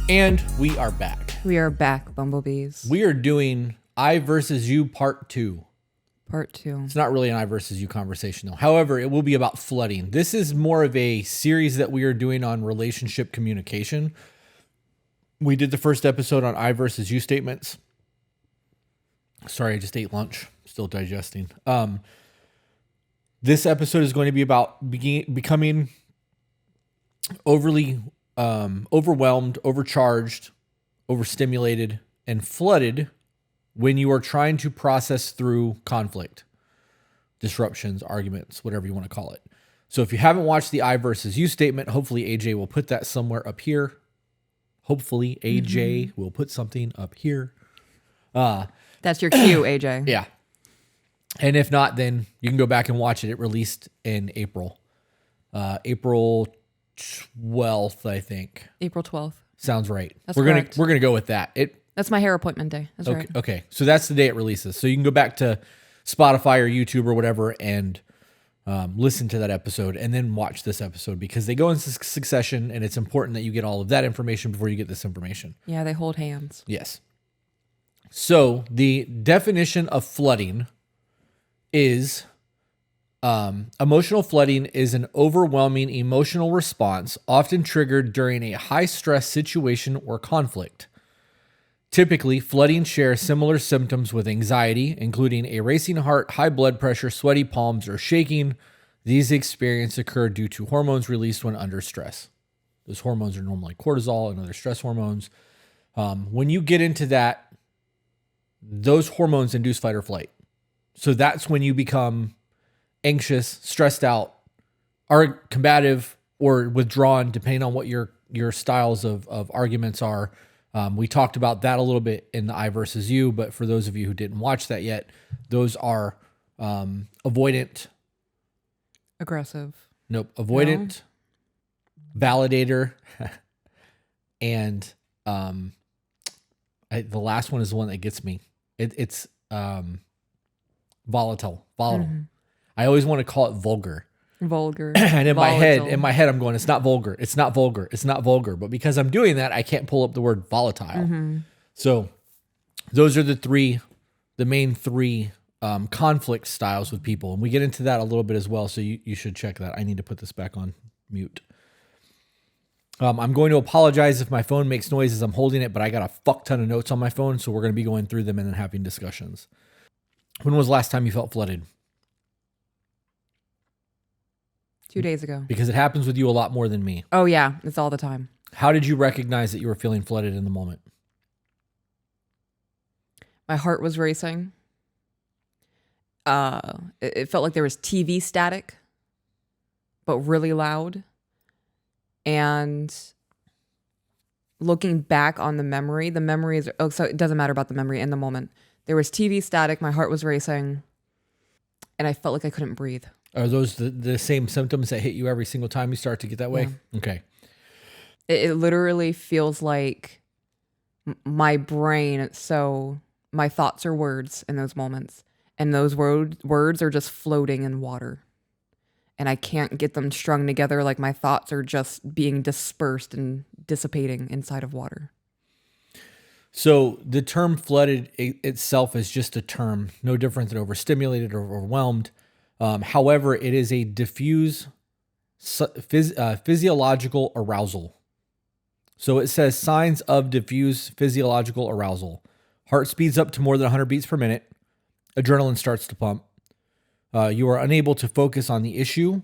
And we are back. We are back, bumblebees. We are doing I versus You Part 2. Part 2. It's not really an I versus You conversation, though. However, it will be about flooding. This is more of a series that we are doing on relationship communication. We did the first episode on I versus You statements. Sorry, I just ate lunch. Still digesting. This episode is going to be about becoming overly overwhelmed, overcharged, overstimulated, and flooded when you are trying to process through conflict, disruptions, arguments, whatever you want to call it. So if you haven't watched the I versus You statement, hopefully AJ will put that somewhere up here. Hopefully AJ will put something up here. That's your cue, AJ. Yeah. And if not, then you can go back and watch it. It released in April. April 12th, I think. April 12th. Sounds right. That's we're correct. gonna go with that. That's my hair appointment day. That's okay, right. Okay. So that's the day it releases. So you can go back to Spotify or YouTube or whatever and listen to that episode and then watch this episode because they go in succession and it's important that you get all of that information before you get this information. Yeah, they hold hands. Yes. So the definition of flooding is emotional flooding is an overwhelming emotional response often triggered during a high-stress situation or conflict. Typically, flooding shares similar symptoms with anxiety, including a racing heart, high blood pressure, sweaty palms, or shaking. These experiences occur due to hormones released when under stress. Those hormones are normally cortisol and other stress hormones. When you get into that, those hormones induce fight or flight. So that's when you become anxious, stressed out, are combative, or withdrawn, depending on what your styles of arguments are. We talked about that a little bit in the I versus You, but for those of you who didn't watch that yet, those are avoidant. Aggressive. Nope. Avoidant, validator, and the last one is the one that gets me. It's volatile. Mm-hmm. I always want to call it vulgar. Vulgar. And in my head, I'm going, it's not vulgar. It's not vulgar. It's not vulgar. But because I'm doing that, I can't pull up the word volatile. Mm-hmm. So those are the main three conflict styles with people. And we get into that a little bit as well. So you should check that. I need to put this back on mute. I'm going to apologize if my phone makes noise as I'm holding it, but I got a fuck ton of notes on my phone. So we're going to be going through them and then having discussions. When was the last time you felt flooded? 2 days ago. Because it happens with you a lot more than me. Oh, yeah. It's all the time. How did you recognize that you were feeling flooded in the moment? My heart was racing. It felt like there was TV static, but really loud. And looking back on the memory is... Oh, so it doesn't matter about the memory in the moment. There was TV static. My heart was racing. And I felt like I couldn't breathe. Are those the same symptoms that hit you every single time you start to get that way? Yeah. Okay. It literally feels like my brain, so my thoughts are words in those moments. And those words are just floating in water. And I can't get them strung together. Like my thoughts are just being dispersed and dissipating inside of water. So the term flooded itself is just a term, no different than overstimulated or overwhelmed. However, it is a diffuse physiological arousal. So it says signs of diffuse physiological arousal. Heart speeds up to more than 100 beats per minute. Adrenaline starts to pump. You are unable to focus on the issue.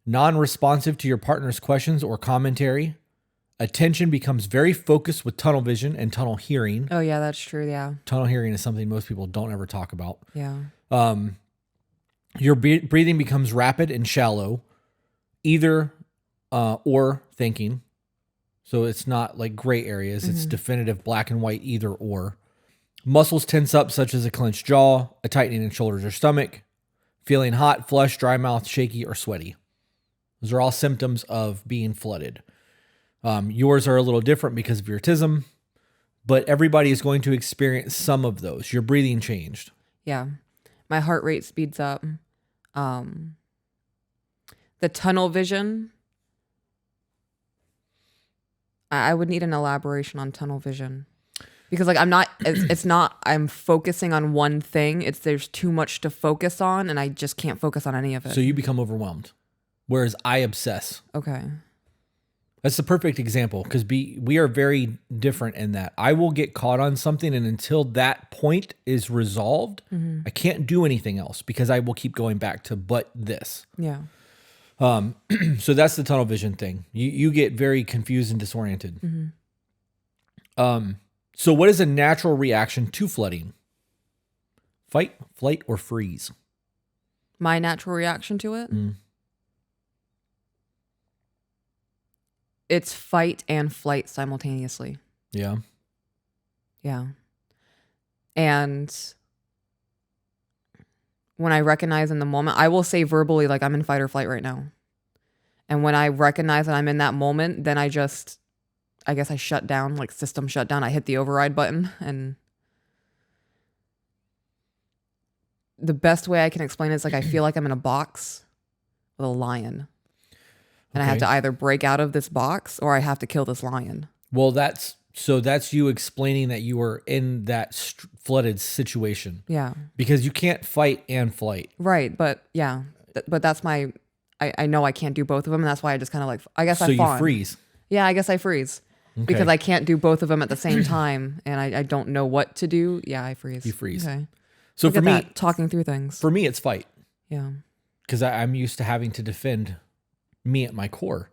Non-responsive to your partner's questions or commentary. Attention becomes very focused with tunnel vision and tunnel hearing. Oh, yeah, that's true. Yeah. Tunnel hearing is something most people don't ever talk about. Yeah. Your breathing becomes rapid and shallow, either or thinking. So it's not like gray areas. It's definitive black and white, either or. Muscles tense up, such as a clenched jaw, a tightening in shoulders or stomach, feeling hot, flush, dry mouth, shaky, or sweaty. Those are all symptoms of being flooded. Yours are a little different because of your autism, but everybody is going to experience some of those. Your breathing changed. Yeah. My heart rate speeds up. The tunnel vision. I would need an elaboration on tunnel vision. Because like I'm not, it's not, I'm focusing on one thing. There's too much to focus on and I just can't focus on any of it. So you become overwhelmed, whereas I obsess. Okay. That's the perfect example because we are very different in that. I will get caught on something, and until that point is resolved, I can't do anything else because I will keep going back to but this. Yeah. So that's the tunnel vision thing. You get very confused and disoriented. So what is a natural reaction to flooding? Fight, flight, or freeze? My natural reaction to it? It's fight and flight simultaneously. Yeah. Yeah. And when I recognize in the moment, I will say verbally, like, I'm in fight or flight right now. And when I recognize that I'm in that moment, then I guess I shut down, like system shut down. I hit the override button. And the best way I can explain it is like, I feel like I'm in a box with a lion. And I have to either break out of this box or I have to kill this lion. Well, that's you explaining that you were in that flooded situation. Yeah. Because you can't fight and flight. Right. But yeah, but that's I know I can't do both of them. And that's why I just kind of like, I guess I fawn. So you freeze. Yeah, I guess I freeze. Okay. Because I can't do both of them at the same time. And I don't know what to do. Yeah, I freeze. You freeze. Okay. So Look for at me, that, talking through things. For me, it's fight. Yeah. Because I'm used to having to defend me at my core.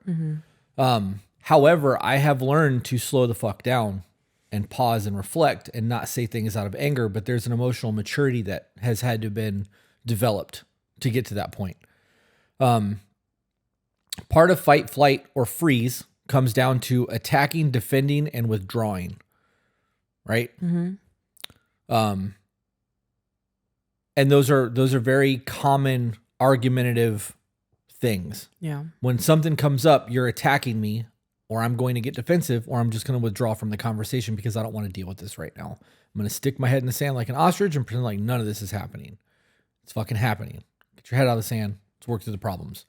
However, I have learned to slow the fuck down and pause and reflect and not say things out of anger, but there's an emotional maturity that has had to have been developed to get to that point. Part of fight, flight, or freeze comes down to attacking, defending, and withdrawing. Right? And those are very common argumentative things. Yeah. When something comes up, you're attacking me, or I'm going to get defensive, or I'm just going to withdraw from the conversation because I don't want to deal with this right now. I'm going to stick my head in the sand like an ostrich and pretend like none of this is happening. It's fucking happening. Get your head out of the sand. Let's work through the problems.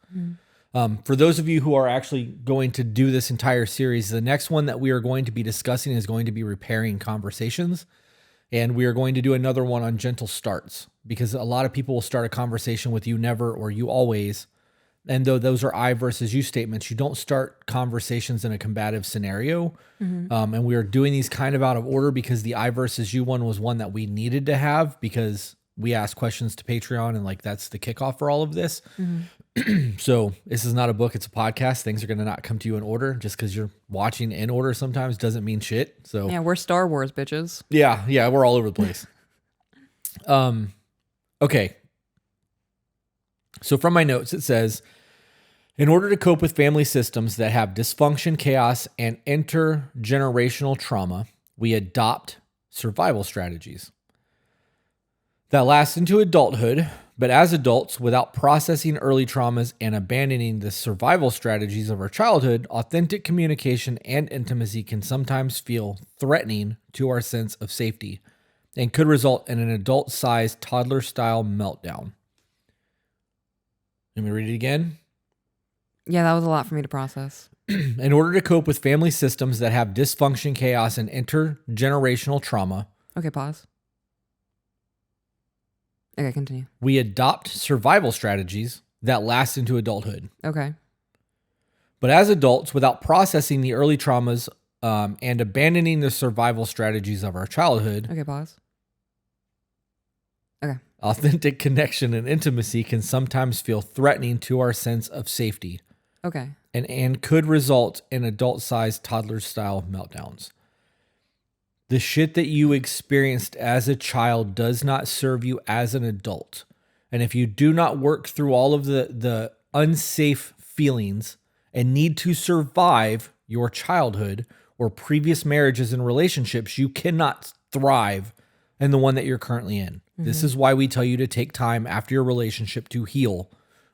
For those of you who are actually going to do this entire series, the next one that we are going to be discussing is going to be repairing conversations. And we are going to do another one on gentle starts because a lot of people will start a conversation with you never or you always. And though those are I versus you statements, you don't start conversations in a combative scenario. And we are doing these kind of out of order because the I versus you one was one that we needed to have because we asked questions to Patreon and like that's the kickoff for all of this. So this is not a book, it's a podcast. Things are going to not come to you in order. Just because you're watching in order sometimes doesn't mean shit. So yeah, we're Star Wars bitches. Yeah, we're all over the place. Okay. So from my notes, it says, in order to cope with family systems that have dysfunction, chaos, and intergenerational trauma, we adopt survival strategies that last into adulthood, but as adults, without processing early traumas and abandoning the survival strategies of our childhood, authentic communication and intimacy can sometimes feel threatening to our sense of safety and could result in an adult-sized toddler-style meltdown. Let me read it again. Yeah, that was a lot for me to process. In order to cope with family systems that have dysfunction, chaos, and intergenerational trauma. Okay, pause. Okay, continue. We adopt survival strategies that last into adulthood. Okay. But as adults, without processing the early traumas and abandoning the survival strategies of our childhood. Okay, pause. Okay. Authentic connection and intimacy can sometimes feel threatening to our sense of safety. Okay. And could result in adult-sized toddler-style meltdowns. The shit that you experienced as a child does not serve you as an adult. And if you do not work through all of the unsafe feelings and need to survive your childhood or previous marriages and relationships, you cannot thrive in the one that you're currently in. This is why we tell you to take time after your relationship to heal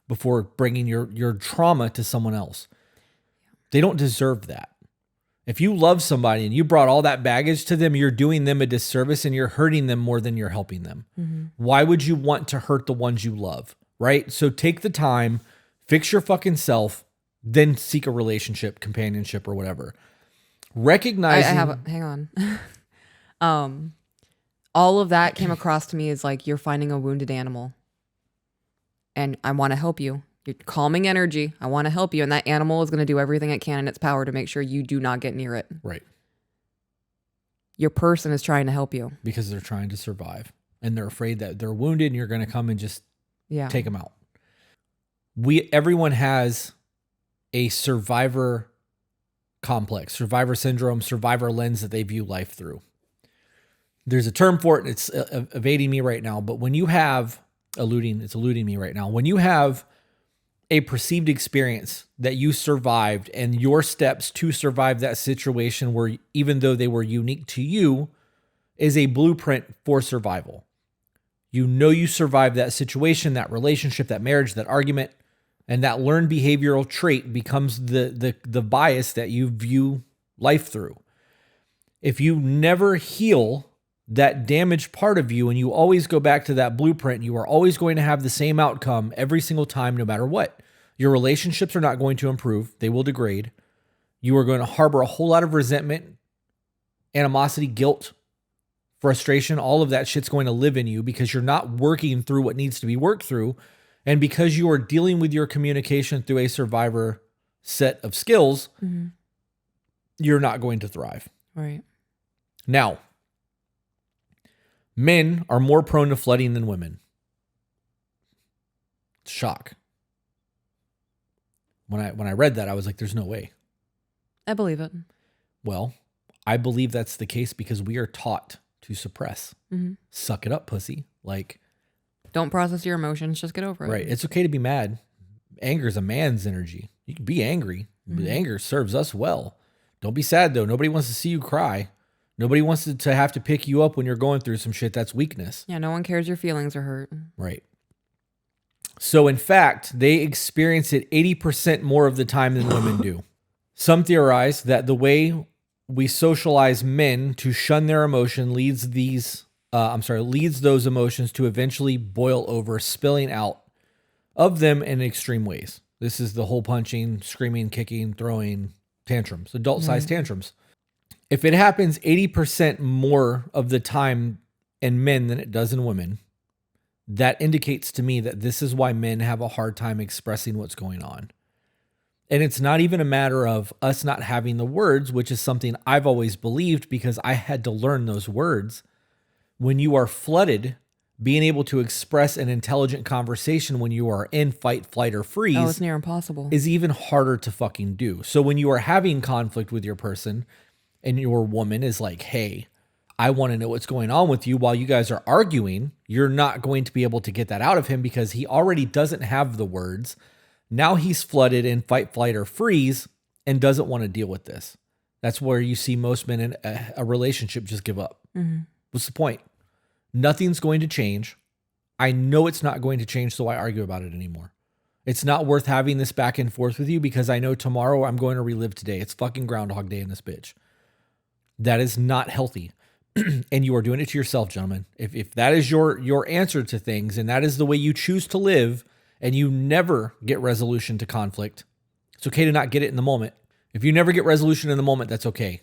before bringing your trauma to someone else. They don't deserve that. If you love somebody and you brought all that baggage to them, you're doing them a disservice and you're hurting them more than you're helping them. Why would you want to hurt the ones you love, right? So take the time, fix your fucking self, then seek a relationship, companionship, or whatever. I Recognizing have hang on. All of that came across to me as like you're finding a wounded animal and I want to help you. You're calming energy. I want to help you. And that animal is going to do everything it can in its power to make sure you do not get near it. right, Your person is trying to help you. because they're trying to survive and they're afraid that they're wounded and you're going to come and just Yeah. take them out. Everyone has a survivor complex, survivor syndrome, survivor lens that they view life through. There's a term for it, and it's evading me right now, but when you have it's eluding me right now. When you have a perceived experience that you survived and your steps to survive that situation were, even though they were unique to you, is a blueprint for survival. You know you survived that situation, that relationship, that marriage, that argument, and that learned behavioral trait becomes the bias that you view life through. If you never heal that damaged part of you and you always go back to that blueprint, you are always going to have the same outcome every single time, no matter what. Your relationships are not going to improve. They will degrade. You are going to harbor a whole lot of resentment, animosity, guilt, frustration. All of that shit's going to live in you because you're not working through what needs to be worked through. And because you are dealing with your communication through a survivor set of skills, you're not going to thrive. Right. Now, men are more prone to flooding than women. Shock. When I read that, I was like, there's no way. I believe it. Well, I believe that's the case because we are taught to suppress. Suck it up, pussy. Like, don't process your emotions. Just get over it. right. It's okay to be mad. Anger is a man's energy. You can be angry, but anger serves us well. Don't be sad, though. Nobody wants to see you cry. Nobody wants to have to pick you up when you're going through some shit. That's weakness. Yeah, no one cares your feelings are hurt. Right. So, in fact, they experience it 80% more of the time than women do. Some theorize that the way we socialize men to shun their emotion leads those emotions to eventually boil over, spilling out of them in extreme ways. This is the hole punching, screaming, kicking, throwing tantrums, adult-sized tantrums. If it happens 80% more of the time in men than it does in women, that indicates to me that this is why men have a hard time expressing what's going on. And it's not even a matter of us not having the words, which is something I've always believed because I had to learn those words. When you are flooded, being able to express an intelligent conversation when you are in fight, flight, or freeze Oh, it's near impossible. is even harder to fucking do. So when you are having conflict with your person and your woman is like, hey, I want to know what's going on with you while you guys are arguing, you're not going to be able to get that out of him because he already doesn't have the words. Now he's flooded in fight, flight, or freeze and doesn't want to deal with this. That's where you see most men in a relationship just give up. What's the point? Nothing's going to change. I know it's not going to change, so I argue about it anymore. It's not worth having this back and forth with you because I know tomorrow I'm going to relive today. It's fucking Groundhog Day in this bitch. That is not healthy. And you are doing it to yourself, gentlemen. If that is your answer to things and that is the way you choose to live and you never get resolution to conflict, it's okay to not get it in the moment. If you never get resolution in the moment, that's okay.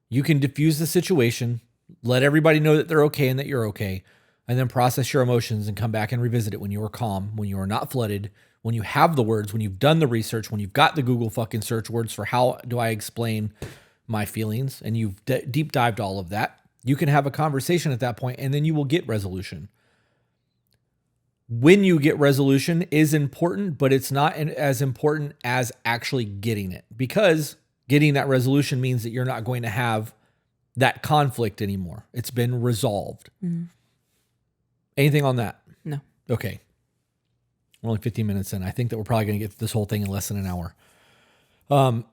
You can diffuse the situation, let everybody know that they're okay and that you're okay, and then process your emotions and come back and revisit it when you are calm, when you are not flooded, when you have the words, when you've done the research, when you've got the Google fucking search words for how do I explain my feelings, and you've deep dived all of that. You can have a conversation at that point, and then you will get resolution. When you get resolution is important, but it's not as important as actually getting it, because getting that resolution means that you're not going to have that conflict anymore. It's been resolved. Anything on that? No. Okay. We're only 15 minutes in. I think that we're probably going to get this whole thing in less than an hour.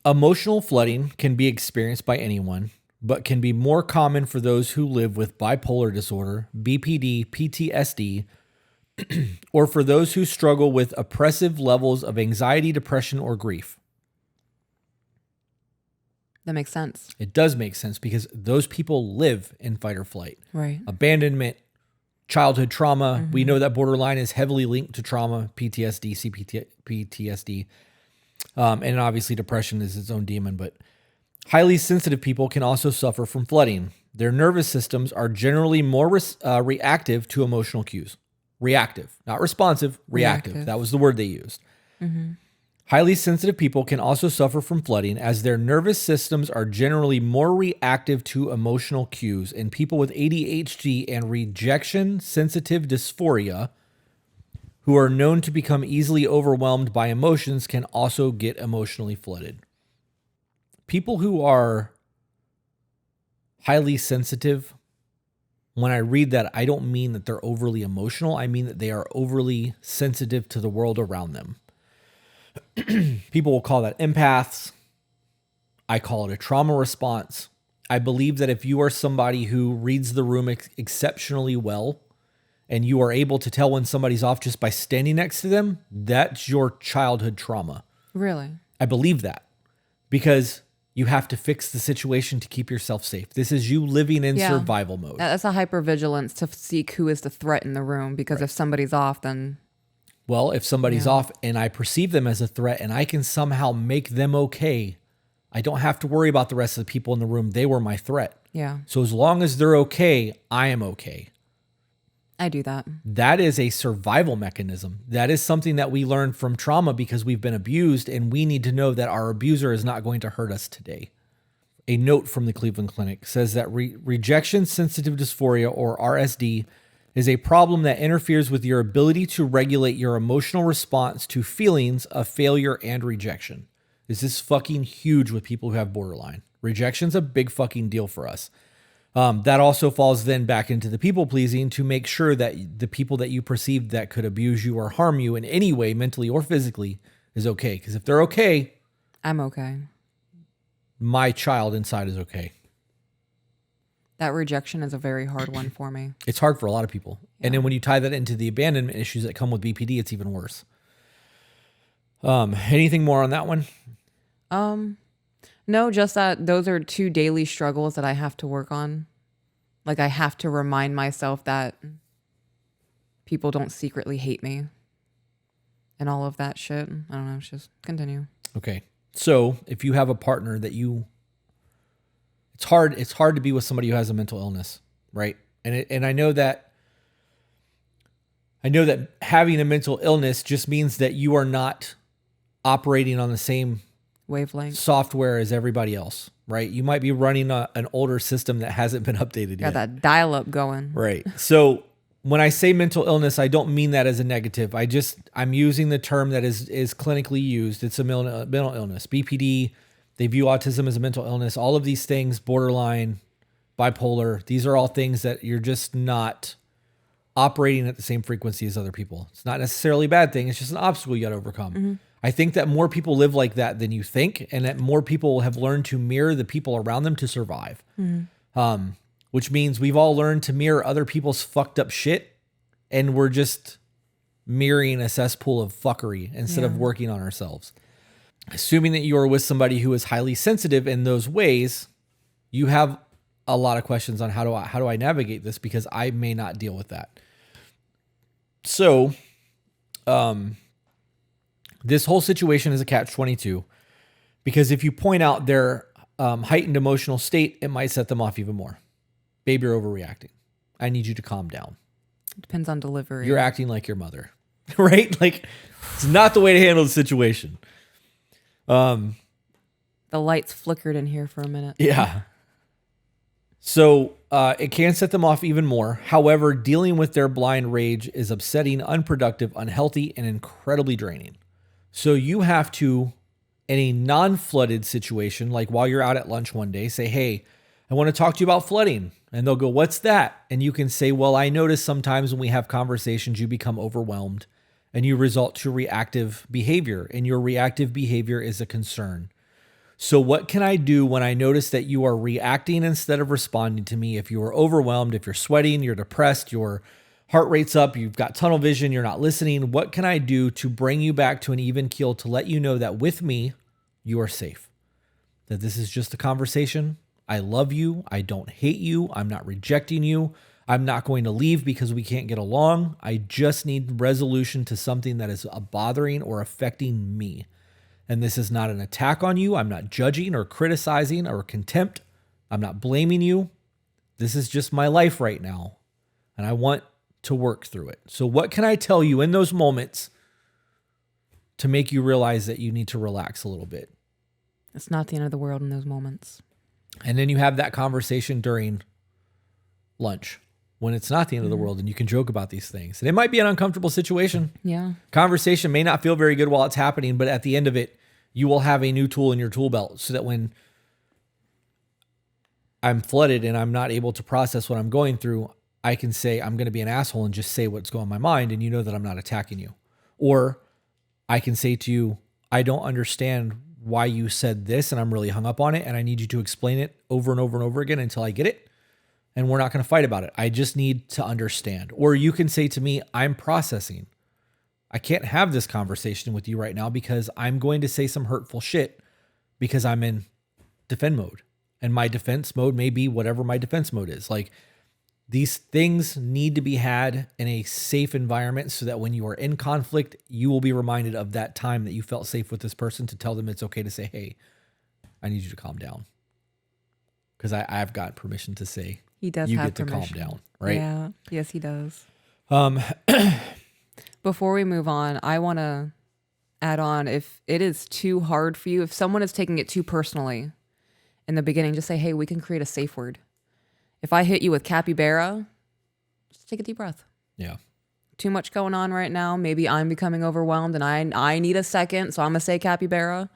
Emotional flooding can be experienced by anyone, but can be more common for those who live with bipolar disorder, BPD, PTSD, or for those who struggle with oppressive levels of anxiety, depression, or grief. That makes sense. It does make sense because those people live in fight or flight. Right. Abandonment, childhood trauma. We know that borderline is heavily linked to trauma, PTSD, PTSD. And obviously depression is its own demon, but Highly sensitive people can also suffer from flooding. Their nervous systems are generally more reactive to emotional cues. Reactive, not responsive, reactive. That was the word they used. Highly sensitive people can also suffer from flooding as their nervous systems are generally more reactive to emotional cues. And people with ADHD and rejection sensitive dysphoria, who are known to become easily overwhelmed by emotions, can also get emotionally flooded. People who are highly sensitive, when I read that, I don't mean that they're overly emotional. I mean that they are overly sensitive to the world around them. People will call that empaths. I call it a trauma response. I believe that if you are somebody who reads the room exceptionally well and you are able to tell when somebody's off just by standing next to them, that's your childhood trauma. Really? I believe that because you have to fix the situation to keep yourself safe. This is you living in survival mode. That's a hypervigilance to seek who is the threat in the room, because if somebody's off, then... Well, if somebody's off and I perceive them as a threat and I can somehow make them okay, I don't have to worry about the rest of the people in the room. They were my threat. Yeah. So as long as they're okay, I am okay. I do that. That is a survival mechanism. That is something that we learn from trauma because we've been abused, and we need to know that our abuser is not going to hurt us today. A note from the Cleveland Clinic says that rejection sensitive dysphoria, or RSD, is a problem that interferes with your ability to regulate your emotional response to feelings of failure and rejection. This is fucking huge with people who have borderline. Rejection's a big fucking deal for us. That also falls then back into the people pleasing to make sure that the people that you perceive that could abuse you or harm you in any way, mentally or physically, is okay. Because if they're okay, I'm okay. My child inside is okay. That rejection is a very hard one for me. It's hard for a lot of people. Yeah. And then when you tie that into the abandonment issues that come with BPD, it's even worse. Anything more on that one? No, just that those are two daily struggles that I have to work on. Like, I have to remind myself that people don't secretly hate me and all of that shit. I don't know. Just continue. Okay. So if you have a partner that it's hard to be with somebody who has a mental illness, right? And I know that having a mental illness just means that you are not operating on the same wavelength software as everybody else, right? You might be running an older system that hasn't been updated yet. Got that dial-up going. Right. So when I say mental illness, I don't mean that as a negative. I'm using the term that is clinically used. It's a mental illness. BPD, they view autism as a mental illness. All of these things, borderline, bipolar, these are all things that you're just not operating at the same frequency as other people. It's not necessarily a bad thing. It's just an obstacle you got to overcome. Mm-hmm. I think that more people live like that than you think, and that more people have learned to mirror the people around them to survive. Mm-hmm. Which means we've all learned to mirror other people's fucked up shit, and we're just mirroring a cesspool of fuckery instead of working on ourselves. Assuming that you are with somebody who is highly sensitive in those ways, you have a lot of questions on how do I navigate this, because I may not deal with that. So, this whole situation is a catch-22, because if you point out their heightened emotional state, it might set them off even more. Babe, you're overreacting. I need you to calm down. It depends on delivery. You're acting like your mother, right? Like, it's not the way to handle the situation. The lights flickered in here for a minute. Yeah. So it can set them off even more. However, dealing with their blind rage is upsetting, unproductive, unhealthy, and incredibly draining. So you have to, in a non-flooded situation, like while you're out at lunch one day, say, hey, I want to talk to you about flooding. And they'll go, what's that? And you can say, well, I notice sometimes when we have conversations, you become overwhelmed and you result to reactive behavior. And your reactive behavior is a concern. So what can I do when I notice that you are reacting instead of responding to me? If you are overwhelmed, if you're sweating, you're depressed, your heart rate's up, you've got tunnel vision, you're not listening, what can I do to bring you back to an even keel to let you know that with me, you are safe? That this is just a conversation. I love you. I don't hate you. I'm not rejecting you. I'm not going to leave because we can't get along. I just need resolution to something that is bothering or affecting me. And this is not an attack on you. I'm not judging or criticizing or contempt. I'm not blaming you. This is just my life right now. And I want to work through it. So what can I tell you in those moments to make you realize that you need to relax a little bit? It's not the end of the world in those moments. And then you have that conversation during lunch when it's not the end of the world and you can joke about these things. And it might be an uncomfortable situation. Yeah. Conversation may not feel very good while it's happening, but at the end of it, you will have a new tool in your tool belt so that when I'm flooded and I'm not able to process what I'm going through, I can say, I'm going to be an asshole and just say what's going on in my mind. And you know that I'm not attacking you. Or I can say to you, I don't understand why you said this and I'm really hung up on it. And I need you to explain it over and over and over again until I get it. And we're not going to fight about it. I just need to understand. Or you can say to me, I'm processing. I can't have this conversation with you right now because I'm going to say some hurtful shit because I'm in defend mode. And my defense mode may be whatever my defense mode is. Like, these things need to be had in a safe environment so that when you are in conflict, you will be reminded of that time that you felt safe with this person to tell them it's okay to say, hey, I need you to calm down. Because I've got permission to say, he does you have get permission. to calm down, right? Yeah. Yes, he does. Before we move on, I want to add on, if it is too hard for you, if someone is taking it too personally in the beginning, just say, hey, we can create a safe word. If I hit you with capybara, just take a deep breath. Yeah. Too much going on right now. Maybe I'm becoming overwhelmed and I need a second, so I'm going to say capybara.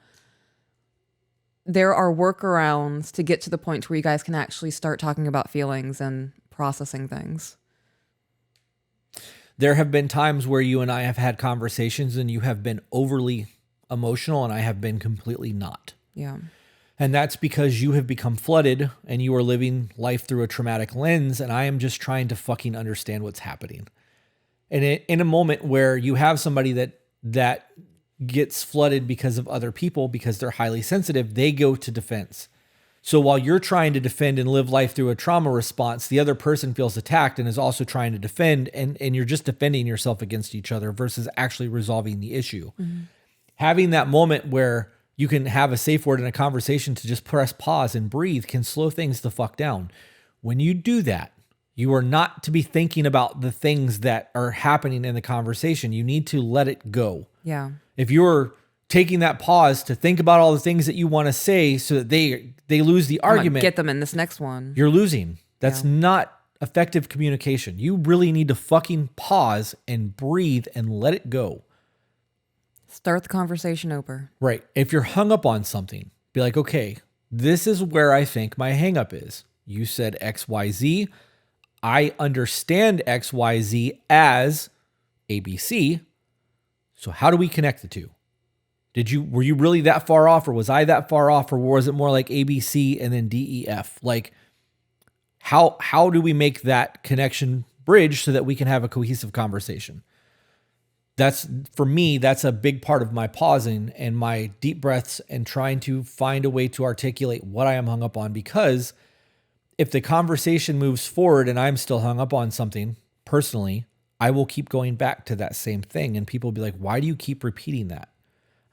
There are workarounds to get to the point where you guys can actually start talking about feelings and processing things. There have been times where you and I have had conversations and you have been overly emotional and I have been completely not. Yeah. And that's because you have become flooded and you are living life through a traumatic lens. And I am just trying to fucking understand what's happening. And in a moment where you have somebody that gets flooded because of other people, because they're highly sensitive, they go to defense. So while you're trying to defend and live life through a trauma response, the other person feels attacked and is also trying to defend. And you're just defending yourself against each other versus actually resolving the issue. Mm-hmm. Having that moment where you can have a safe word in a conversation to just press pause and breathe can slow things the fuck down. When you do that, you are not to be thinking about the things that are happening in the conversation. You need to let it go. Yeah. If you're taking that pause to think about all the things that you want to say so that they lose the argument, get them in this next one. You're losing. That's not effective communication. You really need to fucking pause and breathe and let it go. Start the conversation over. Right. If you're hung up on something, be like, okay, this is where I think my hang up is. You said XYZ. I understand XYZ as ABC. So how do we connect the two? Were you really that far off, or was I that far off, or was it more like ABC and then DEF? Like, how do we make that connection bridge so that we can have a cohesive conversation? For me, that's a big part of my pausing and my deep breaths and trying to find a way to articulate what I am hung up on. Because if the conversation moves forward and I'm still hung up on something personally, I will keep going back to that same thing. And people will be like, why do you keep repeating that?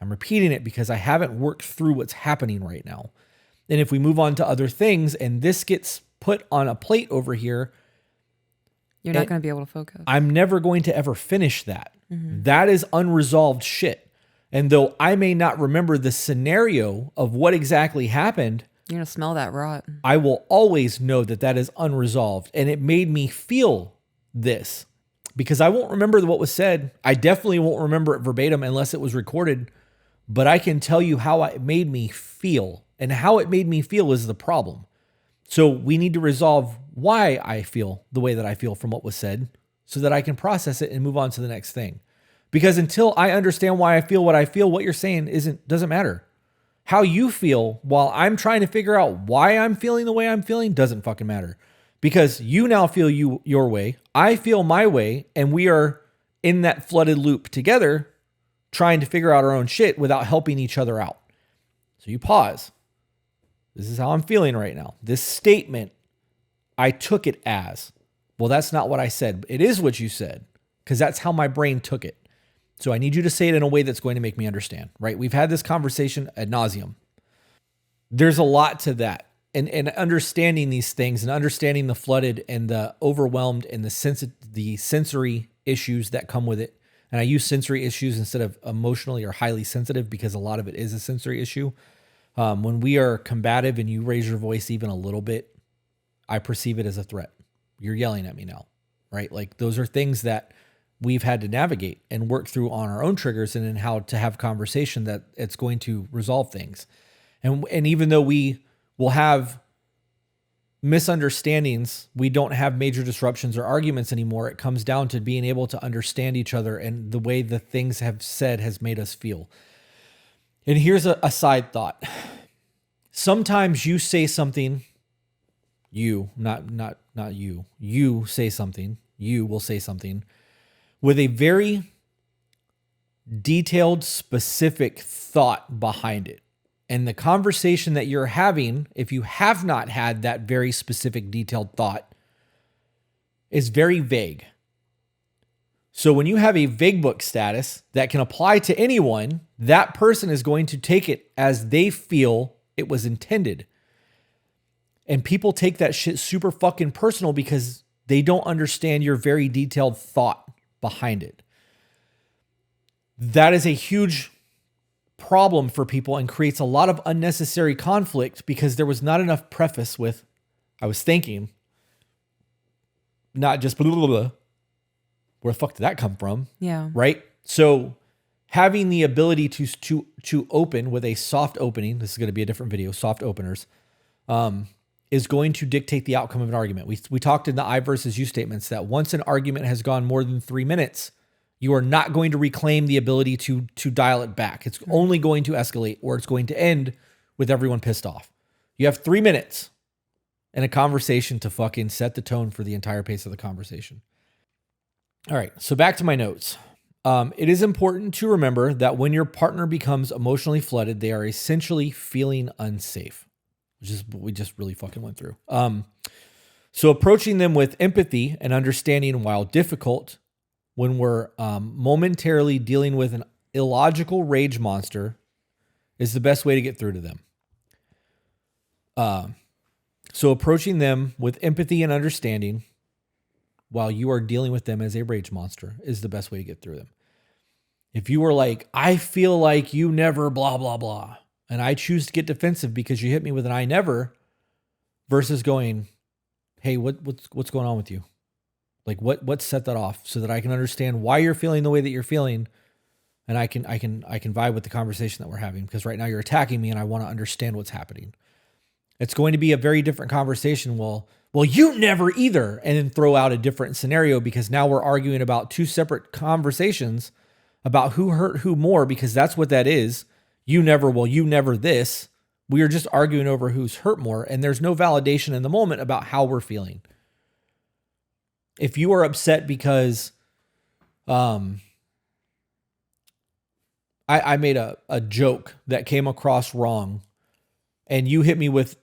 I'm repeating it because I haven't worked through what's happening right now. And if we move on to other things and this gets put on a plate over here, you're not going to be able to focus. I'm never going to ever finish that. Mm-hmm. That is unresolved shit. And though I may not remember the scenario of what exactly happened, you're going to smell that rot. I will always know that that is unresolved. And it made me feel this because I won't remember what was said. I definitely won't remember it verbatim unless it was recorded. But I can tell you how it made me feel. And how it made me feel is the problem. So we need to resolve why I feel the way that I feel from what was said so that I can process it and move on to the next thing. Because until I understand why I feel, what you're saying doesn't matter. How you feel while I'm trying to figure out why I'm feeling the way I'm feeling doesn't fucking matter. Because you now feel your way, I feel my way, and we are in that flooded loop together trying to figure out our own shit without helping each other out. So you pause. This is how I'm feeling right now. This statement, I took it as, well, that's not what I said. It is what you said, because that's how my brain took it. So I need you to say it in a way that's going to make me understand, right? We've had this conversation ad nauseum. There's a lot to that. And understanding these things and understanding the flooded and the overwhelmed and the sensory issues that come with it. And I use sensory issues instead of emotionally or highly sensitive because a lot of it is a sensory issue. When we are combative and you raise your voice even a little bit, I perceive it as a threat. You're yelling at me now, right? Like those are things that we've had to navigate and work through on our own triggers and in how to have conversation that it's going to resolve things. And even though we will have misunderstandings, we don't have major disruptions or arguments anymore. It comes down to being able to understand each other and the way the things have said has made us feel. And here's a side thought. Sometimes you say something, not you. You say something, you will say something with a very detailed, specific thought behind it. And the conversation that you're having, if you have not had that very specific, detailed thought, is very vague. So when you have a vague book status that can apply to anyone, that person is going to take it as they feel it was intended. And people take that shit super fucking personal because they don't understand your very detailed thought behind it. That is a huge problem for people and creates a lot of unnecessary conflict because there was not enough preface with, I was thinking, not just blah, blah, blah. Where the fuck did that come from? Yeah. Right? So having the ability to open with a soft opening, this is going to be a different video, soft openers, is going to dictate the outcome of an argument. We talked in the I versus you statements that once an argument has gone more than 3 minutes, you are not going to reclaim the ability to dial it back. It's only going to escalate or it's going to end with everyone pissed off. You have 3 minutes in a conversation to fucking set the tone for the entire pace of the conversation. All right, so back to my notes. It is important to remember that when your partner becomes emotionally flooded, they are essentially feeling unsafe, which is what we just really fucking went through. So approaching them with empathy and understanding, while difficult, when we're momentarily dealing with an illogical rage monster, is the best way to get through to them. So approaching them with empathy and understanding while you are dealing with them as a rage monster is the best way to get through them. If you were like, I feel like you never blah, blah, blah, and I choose to get defensive because you hit me with an I never, versus going, hey, what's going on with you? Like what set that off so that I can understand why you're feeling the way that you're feeling, and I can vibe with the conversation that we're having, because right now you're attacking me and I want to understand what's happening. It's going to be a very different conversation. Well, you never either, and then throw out a different scenario because now we're arguing about two separate conversations about who hurt who more, because that's what that is. You never, well, you never this. We are just arguing over who's hurt more, and there's no validation in the moment about how we're feeling. If you are upset because I made a joke that came across wrong, and you hit me with,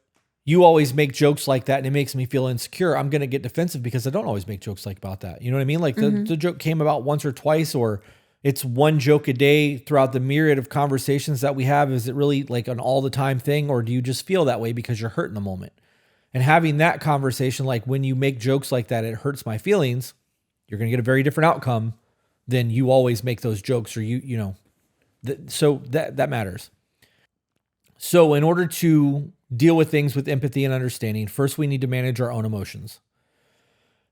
you always make jokes like that and it makes me feel insecure, I'm going to get defensive because I don't always make jokes like about that. You know what I mean? Like the joke came about once or twice, or it's one joke a day throughout the myriad of conversations that we have. Is it really like an all the time thing, or do you just feel that way because you're hurt in the moment? And having that conversation, like when you make jokes like that, it hurts my feelings, you're going to get a very different outcome than you always make those jokes, or so that matters. So in order to deal with things with empathy and understanding, first we need to manage our own emotions.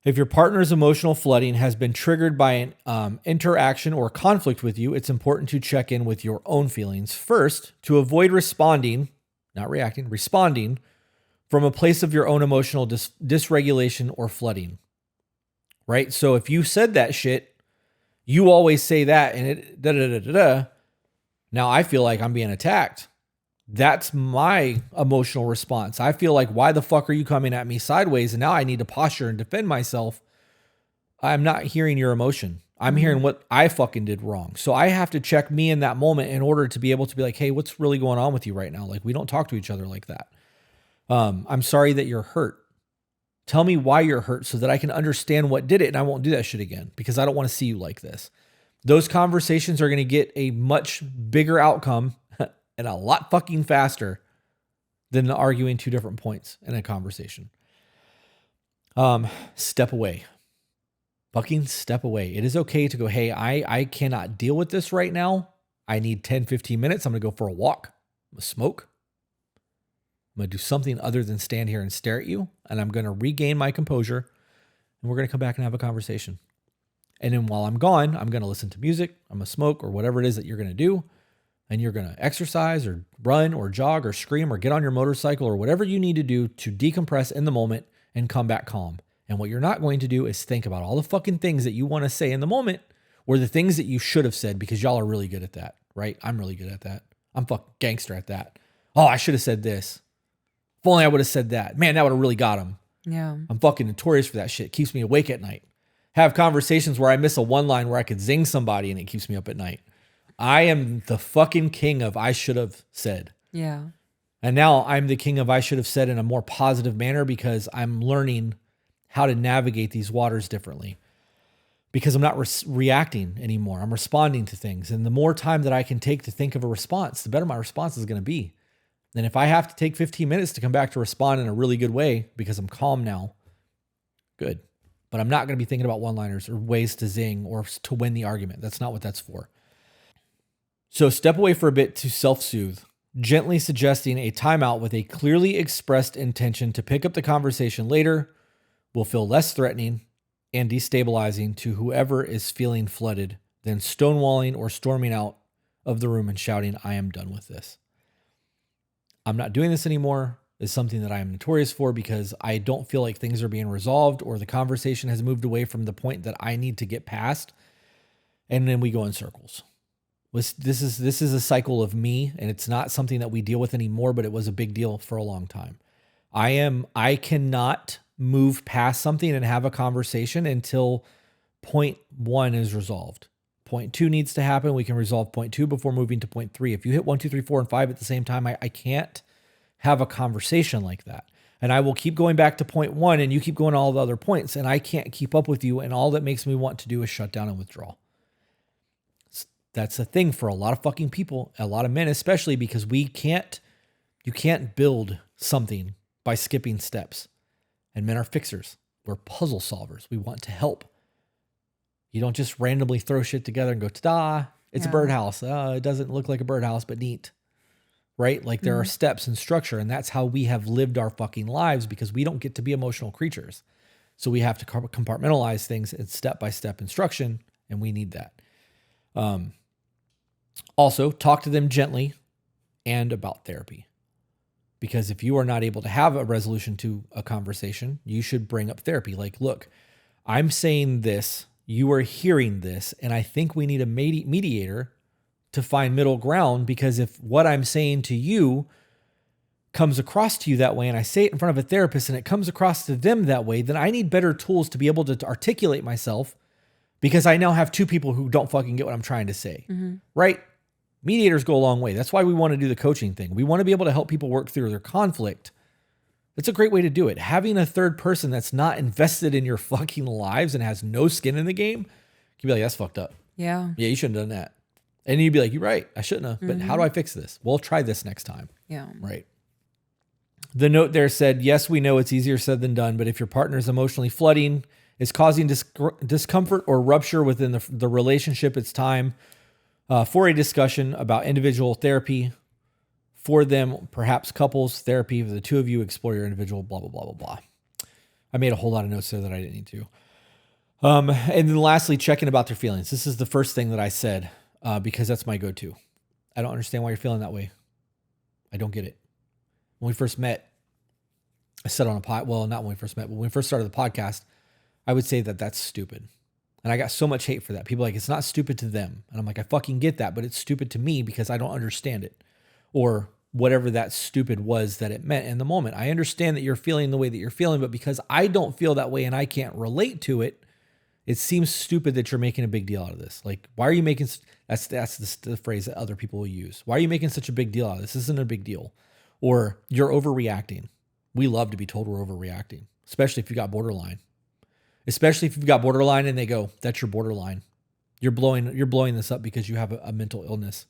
If your partner's emotional flooding has been triggered by an interaction or conflict with you, it's important to check in with your own feelings first to avoid responding, not reacting, responding from a place of your own emotional dysregulation or flooding, right? So if you said that shit, you always say that and it da-da-da-da-da. Now I feel like I'm being attacked. That's my emotional response. I feel like, why the fuck are you coming at me sideways? And now I need to posture and defend myself. I'm not hearing your emotion. I'm hearing what I fucking did wrong. So I have to check me in that moment in order to be able to be like, hey, what's really going on with you right now? Like, we don't talk to each other like that. I'm sorry that you're hurt. Tell me why you're hurt so that I can understand what did it, and I won't do that shit again, because I don't want to see you like this. Those conversations are going to get a much bigger outcome and a lot fucking faster than arguing two different points in a conversation. Step away. Fucking step away. It is okay to go, hey, I cannot deal with this right now. I need 10, 15 minutes. I'm going to go for a walk. I'm going to smoke. I'm going to do something other than stand here and stare at you. And I'm going to regain my composure. And we're going to come back and have a conversation. And then while I'm gone, I'm going to listen to music. I'm going to smoke or whatever it is that you're going to do. And you're going to exercise or run or jog or scream or get on your motorcycle or whatever you need to do to decompress in the moment and come back calm. And what you're not going to do is think about all the fucking things that you want to say in the moment or the things that you should have said, because y'all are really good at that, right? I'm really good at that. I'm fucking gangster at that. Oh, I should have said this. If only I would have said that. Man, that would have really got him. Yeah. I'm fucking notorious for that shit. It keeps me awake at night. Have conversations where I miss a one line where I could zing somebody and it keeps me up at night. I am the fucking king of I should have said. Yeah. And now I'm the king of I should have said in a more positive manner because I'm learning how to navigate these waters differently. Because I'm not reacting anymore. I'm responding to things. And the more time that I can take to think of a response, the better my response is going to be. And if I have to take 15 minutes to come back to respond in a really good way because I'm calm now, good. But I'm not going to be thinking about one-liners or ways to zing or to win the argument. That's not what that's for. So step away for a bit to self-soothe, gently suggesting a timeout with a clearly expressed intention to pick up the conversation later will feel less threatening and destabilizing to whoever is feeling flooded than stonewalling or storming out of the room and shouting, I am done with this. I'm not doing this anymore is something that I am notorious for because I don't feel like things are being resolved or the conversation has moved away from the point that I need to get past. And then we go in circles. This is a cycle of me, and it's not something that we deal with anymore, but it was a big deal for a long time. I cannot move past something and have a conversation until point 1 is resolved. Point 2 needs to happen. We can resolve point 2 before moving to point 3. If you hit 1, 2, 3, 4, and 5 at the same time, I can't have a conversation like that. And I will keep going back to point 1 and you keep going to all the other points, and I can't keep up with you. And all that makes me want to do is shut down and withdraw. That's a thing for a lot of fucking people, a lot of men, especially because you can't build something by skipping steps. And men are fixers. We're puzzle solvers. We want to help. You don't just randomly throw shit together and go, ta-da, it's a birdhouse. It doesn't look like a birdhouse, but neat. Right? Like there are steps and structure, and that's how we have lived our fucking lives because we don't get to be emotional creatures. So we have to compartmentalize things in step-by-step instruction, and we need that. Also, talk to them gently and about therapy. Because if you are not able to have a resolution to a conversation, you should bring up therapy. Like, look, I'm saying this, you are hearing this, and I think we need a mediator to find middle ground, because if what I'm saying to you comes across to you that way, and I say it in front of a therapist and it comes across to them that way, then I need better tools to be able to articulate myself, because I now have two people who don't fucking get what I'm trying to say, right? Mediators go a long way. That's why we want to do the coaching thing. We want to be able to help people work through their conflict. That's a great way to do it. Having a third person that's not invested in your fucking lives and has no skin in the game, can be like, that's fucked up. Yeah. Yeah, you shouldn't have done that. And you'd be like, you're right, I shouldn't have. But how do I fix this? Well, try this next time. Yeah. Right. The note there said, yes, we know it's easier said than done, but if your partner is emotionally flooding, is causing discomfort or rupture within the relationship, it's time for a discussion about individual therapy for them, perhaps couples therapy. For the two of you, explore your individual blah, blah, blah, blah, blah. I made a whole lot of notes there that I didn't need to. And then lastly, checking about their feelings. This is the first thing that I said because that's my go-to. I don't understand why you're feeling that way. I don't get it. When we first met, I said on a pod, well, not when we first met, but when we first started the podcast, I would say that that's stupid. And I got so much hate for that. People are like, it's not stupid to them. And I'm like, I fucking get that, but it's stupid to me because I don't understand it. Or whatever that stupid was that it meant in the moment. I understand that you're feeling the way that you're feeling, but because I don't feel that way and I can't relate to it, it seems stupid that you're making a big deal out of this. Like, why are you making, that's the phrase that other people will use. Why are you making such a big deal out of this? This isn't a big deal. Or you're overreacting. We love to be told we're overreacting, especially if you got borderline. Especially if you've got borderline and they go, that's your borderline. You're blowing this up because you have a mental illness.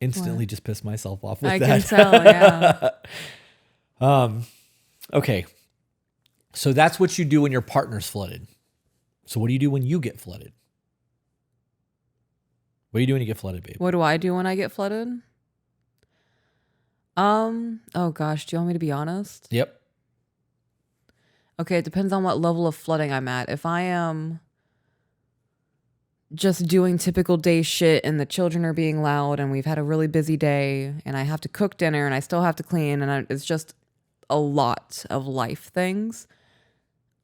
Instantly just pissed myself off with I that. can tell, yeah. Okay. So that's what you do when your partner's flooded. So what do you do when you get flooded? What do you do when you get flooded, babe? What do I do when I get flooded? Oh gosh, do you want me to be honest? Yep. Okay, it depends on what level of flooding I'm at. If I am just doing typical day shit and the children are being loud and we've had a really busy day and I have to cook dinner and I still have to clean and it's just a lot of life things,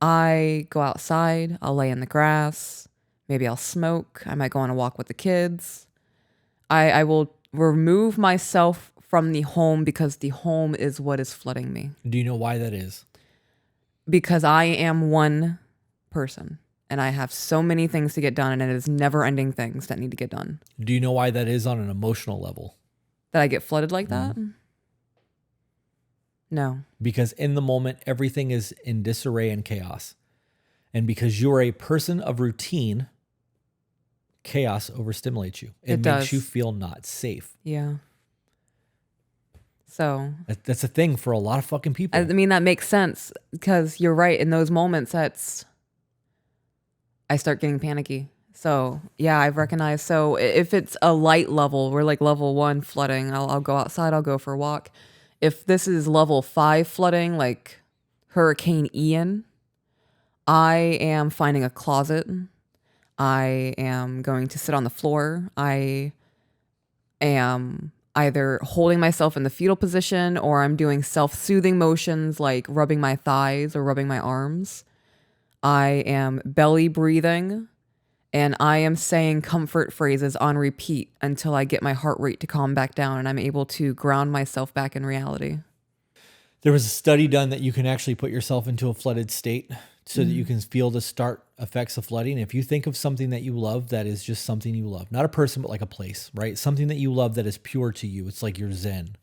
I go outside, I'll lay in the grass, maybe I'll smoke, I might go on a walk with the kids. I will remove myself from the home because the home is what is flooding me. Do you know why that is? Because I am one person and I have so many things to get done and it is never ending things that need to get done. Do you know why that is on an emotional level? That I get flooded like that? No. Because in the moment, everything is in disarray and chaos. And because you're a person of routine, chaos overstimulates you. It makes does. you feel not safe. Yeah. So That's a thing for a lot of fucking people. I mean, that makes sense because you're right. In those moments, I start getting panicky. So yeah, I've recognized. So if it's a light level, we're like level 1 flooding, I'll go outside, I'll go for a walk. If this is level 5 flooding, like Hurricane Ian, I am finding a closet. I am going to sit on the floor. I am either holding myself in the fetal position or I'm doing self-soothing motions like rubbing my thighs or rubbing my arms. I am belly breathing and I am saying comfort phrases on repeat until I get my heart rate to calm back down and I'm able to ground myself back in reality. There was a study done that you can actually put yourself into a flooded state so that you can feel the start effects of flooding. If you think of something that you love, that is just something you love, not a person, but like a place, right? Something that you love that is pure to you. It's like your zen.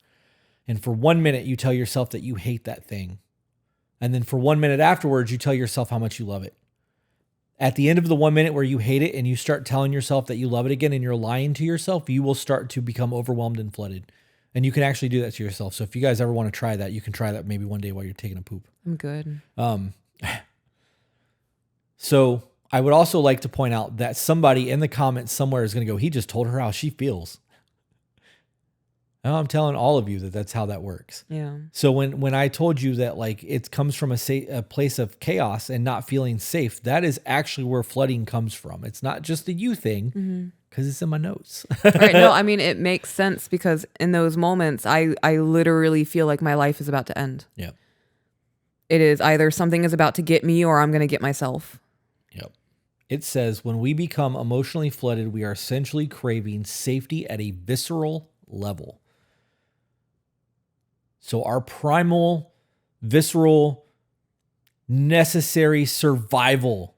And for 1 minute, you tell yourself that you hate that thing. And then for 1 minute afterwards, you tell yourself how much you love it. At the end of the 1 minute where you hate it and you start telling yourself that you love it again and you're lying to yourself, you will start to become overwhelmed and flooded. And you can actually do that to yourself. So if you guys ever want to try that, you can try that maybe one day while you're taking a poop. I'm good. So I would also like to point out that somebody in the comments somewhere is going to go, he just told her how she feels. And I'm telling all of you that that's how that works. Yeah. So when I told you that like it comes from a place of chaos and not feeling safe, that is actually where flooding comes from. It's not just a you thing because it's in my notes. Right. No, I mean, it makes sense because in those moments, I literally feel like my life is about to end. Yep. It is either something is about to get me or I'm going to get myself. Yep. It says when we become emotionally flooded, we are essentially craving safety at a visceral level. So our primal, visceral, necessary survival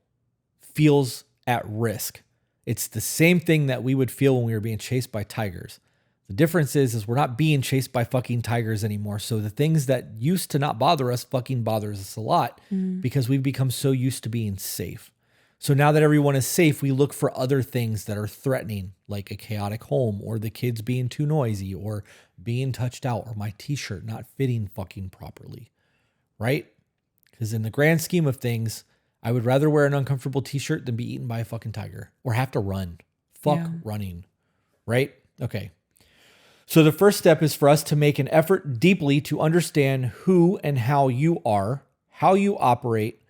feels at risk. It's the same thing that we would feel when we were being chased by tigers. The difference is we're not being chased by fucking tigers anymore. So the things that used to not bother us fucking bothers us a lot because we've become so used to being safe. So now that everyone is safe, we look for other things that are threatening, like a chaotic home or the kids being too noisy or being touched out or my t-shirt not fitting fucking properly, right? Because in the grand scheme of things, I would rather wear an uncomfortable t-shirt than be eaten by a fucking tiger or have to run. Fuck running, right? Okay. So the first step is for us to make an effort deeply to understand who and how you are, how you operate,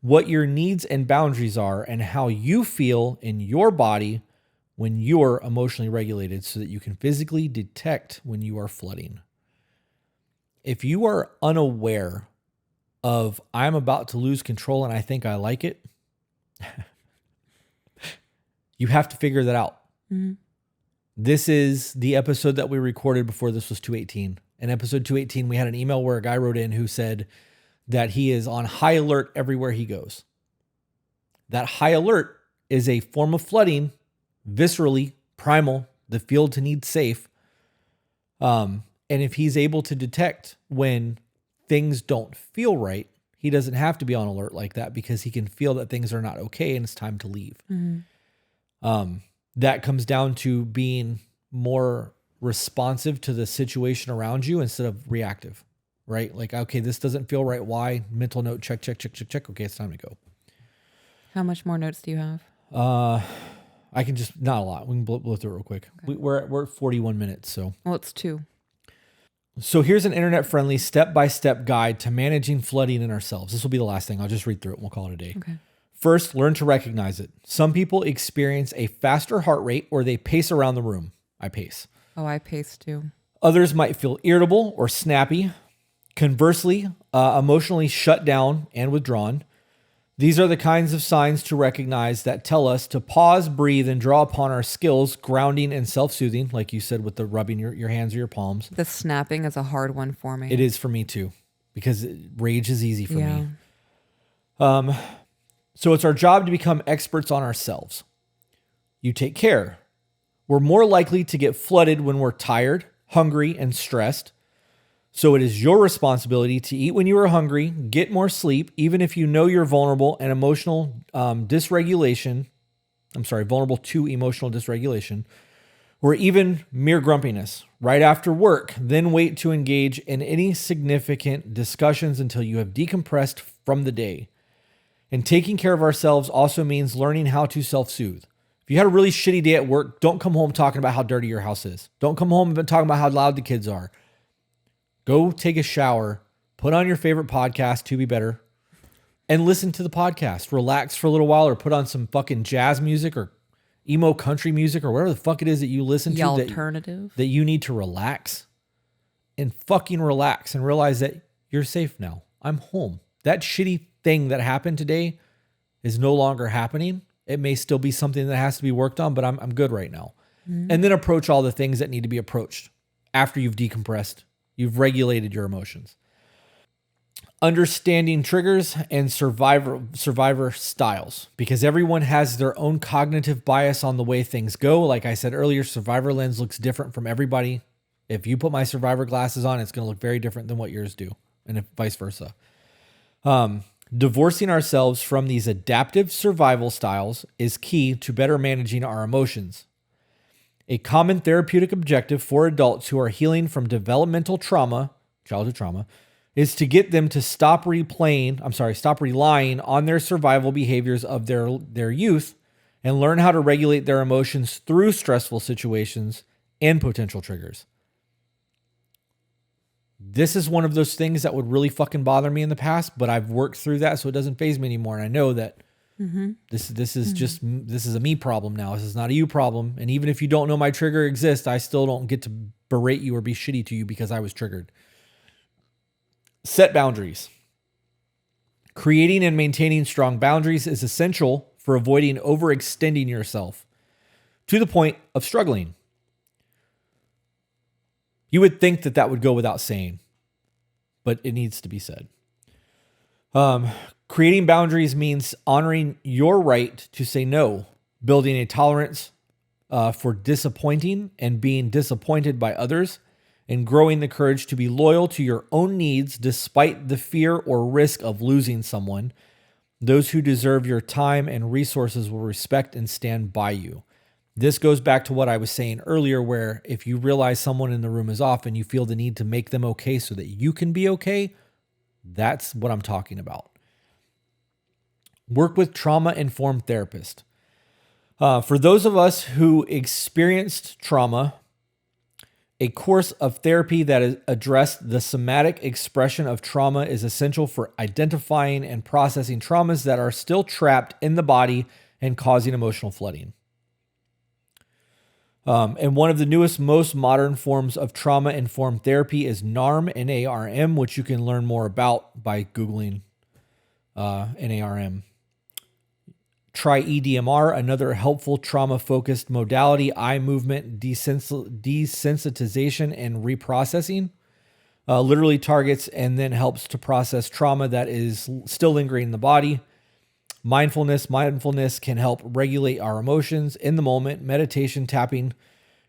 what your needs and boundaries are, and how you feel in your body when you're emotionally regulated so that you can physically detect when you are flooding. If you are unaware of I'm about to lose control and I think I like it, you have to figure that out. Mm-hmm. This is the episode that we recorded before this was 218. In episode 218, we had an email where a guy wrote in who said that he is on high alert everywhere he goes. That high alert is a form of flooding, viscerally, primal, the field to need safe. And if he's able to detect when things don't feel right, he doesn't have to be on alert like that because he can feel that things are not okay and it's time to leave. That comes down to being more responsive to the situation around you instead of reactive, right? Like, okay, this doesn't feel right. Why? Mental note, check. Okay, it's time to go. How much more notes do you have? I can just, not a lot. We can blow through it real quick. Okay. We're at 41 minutes. So, well, it's 2. So here's an internet-friendly step-by-step guide to managing flooding in ourselves. This will be the last thing. I'll just read through it and we'll call it a day. Okay. First, learn to recognize it. Some people experience a faster heart rate or they pace around the room. I pace. Oh, I pace too. Others might feel irritable or snappy. Conversely, emotionally shut down and withdrawn. These are the kinds of signs to recognize that tell us to pause, breathe, and draw upon our skills, grounding and self-soothing, like you said with the rubbing your hands or your palms. The snapping is a hard one for me. It is for me too, because rage is easy for me. So it's our job to become experts on ourselves. You take care. We're more likely to get flooded when we're tired, hungry, and stressed. So it is your responsibility to eat when you are hungry, get more sleep, even if you know you're vulnerable and emotional dysregulation. Vulnerable to emotional dysregulation, or even mere grumpiness right after work. Then wait to engage in any significant discussions until you have decompressed from the day. And taking care of ourselves also means learning how to self-soothe. If you had a really shitty day at work, don't come home talking about how dirty your house is. Don't come home talking about how loud the kids are. Go take a shower, put on your favorite podcast, To Be Better, and listen to the podcast. Relax for a little while or put on some fucking jazz music or emo country music or whatever the fuck it is that you listen to alternative that you need to relax and fucking relax and realize that you're safe now. I'm home. That shitty thing that happened today is no longer happening. It may still be something that has to be worked on, but I'm good right now. And then approach all the things that need to be approached after you've decompressed. You've regulated your emotions. Understanding triggers and survivor styles, because everyone has their own cognitive bias on the way things go. Like I said earlier, survivor lens looks different from everybody. If you put my survivor glasses on, it's going to look very different than what yours do, and vice versa. Divorcing ourselves from these adaptive survival styles is key to better managing our emotions. A common therapeutic objective for adults who are healing from developmental trauma, childhood trauma, is to get them to stop relying on their survival behaviors of their youth and learn how to regulate their emotions through stressful situations and potential triggers. This is one of those things that would really fucking bother me in the past, but I've worked through that so it doesn't faze me anymore. And I know that this is a me problem now. This is not a you problem. And even if you don't know my trigger exists, I still don't get to berate you or be shitty to you because I was triggered. Set boundaries. Creating and maintaining strong boundaries is essential for avoiding overextending yourself to the point of struggling. You would think that would go without saying, but it needs to be said. Creating boundaries means honoring your right to say no, building a tolerance for disappointing and being disappointed by others, and growing the courage to be loyal to your own needs despite the fear or risk of losing someone. Those who deserve your time and resources will respect and stand by you. This goes back to what I was saying earlier, where if you realize someone in the room is off and you feel the need to make them okay so that you can be okay, that's what I'm talking about. Work with trauma-informed therapist. For those of us who experienced trauma, a course of therapy that addressed the somatic expression of trauma is essential for identifying and processing traumas that are still trapped in the body and causing emotional flooding. And one of the newest, most modern forms of trauma-informed therapy is NARM, N-A-R-M, which you can learn more about by Googling N-A-R-M. Try EDMR, another helpful trauma-focused modality, eye movement, desensitization, and reprocessing. Literally targets and then helps to process trauma that is still lingering in the body. Mindfulness can help regulate our emotions in the moment. Meditation, tapping,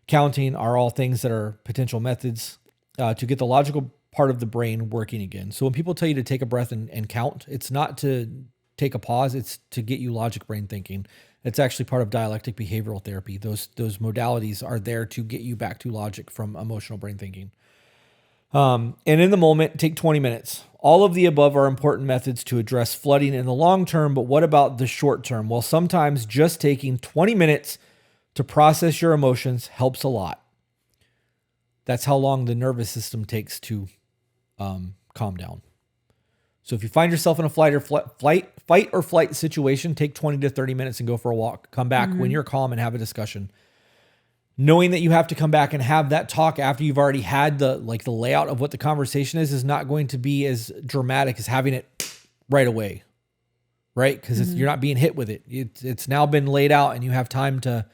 counting are all things that are potential methods to get the logical part of the brain working again. So when people tell you to take a breath and count, it's not to take a pause, it's to get you logic brain thinking. It's actually part of dialectic behavioral therapy. Those modalities are there to get you back to logic from emotional brain thinking. And in the moment, take 20 minutes. All of the above are important methods to address flooding in the long term, but what about the short term? Well, sometimes just taking 20 minutes to process your emotions helps a lot. That's how long the nervous system takes to calm down. So if you find yourself in a fight or flight situation, take 20 to 30 minutes and go for a walk. Come back when you're calm and have a discussion. Knowing that you have to come back and have that talk after you've already had the layout of what the conversation is not going to be as dramatic as having it right away, right? Because you're not being hit with it. It's now been laid out and you have time to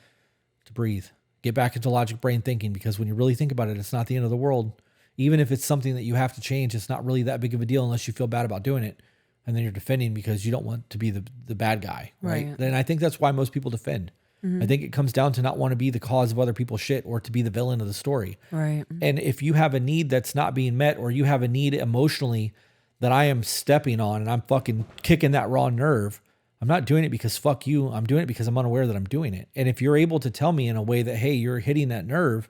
breathe. Get back into logic brain thinking, because when you really think about it, it's not the end of the world. Even if it's something that you have to change, it's not really that big of a deal unless you feel bad about doing it. And then you're defending because you don't want to be the bad guy, right? And I think that's why most people defend. I think it comes down to not want to be the cause of other people's shit or to be the villain of the story. Right. And if you have a need that's not being met, or you have a need emotionally that I am stepping on and I'm fucking kicking that raw nerve, I'm not doing it because fuck you. I'm doing it because I'm unaware that I'm doing it. And if you're able to tell me in a way that, hey, you're hitting that nerve,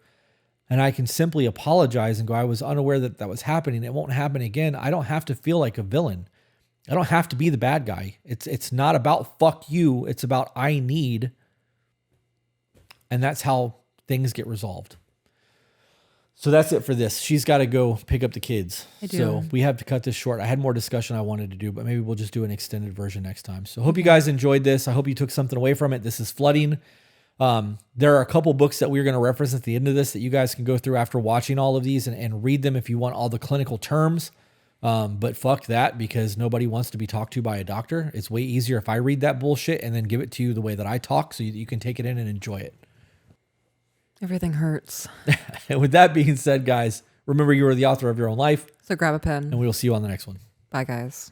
and I can simply apologize and go, I was unaware that that was happening, it won't happen again. I don't have to feel like a villain. I don't have to be the bad guy. It's not about fuck you. It's about I need. And that's how things get resolved. So that's it for this. She's got to go pick up the kids. So we have to cut this short. I had more discussion I wanted to do, but maybe we'll just do an extended version next time. So hope you guys enjoyed this. I hope you took something away from it. This is flooding. There are a couple books that we're going to reference at the end of this that you guys can go through after watching all of these and read them if you want all the clinical terms. But fuck that, because nobody wants to be talked to by a doctor. It's way easier if I read that bullshit and then give it to you the way that I talk so you can take it in and enjoy it. Everything hurts. And with that being said, guys, remember you are the author of your own life. So grab a pen. And we will see you on the next one. Bye, guys.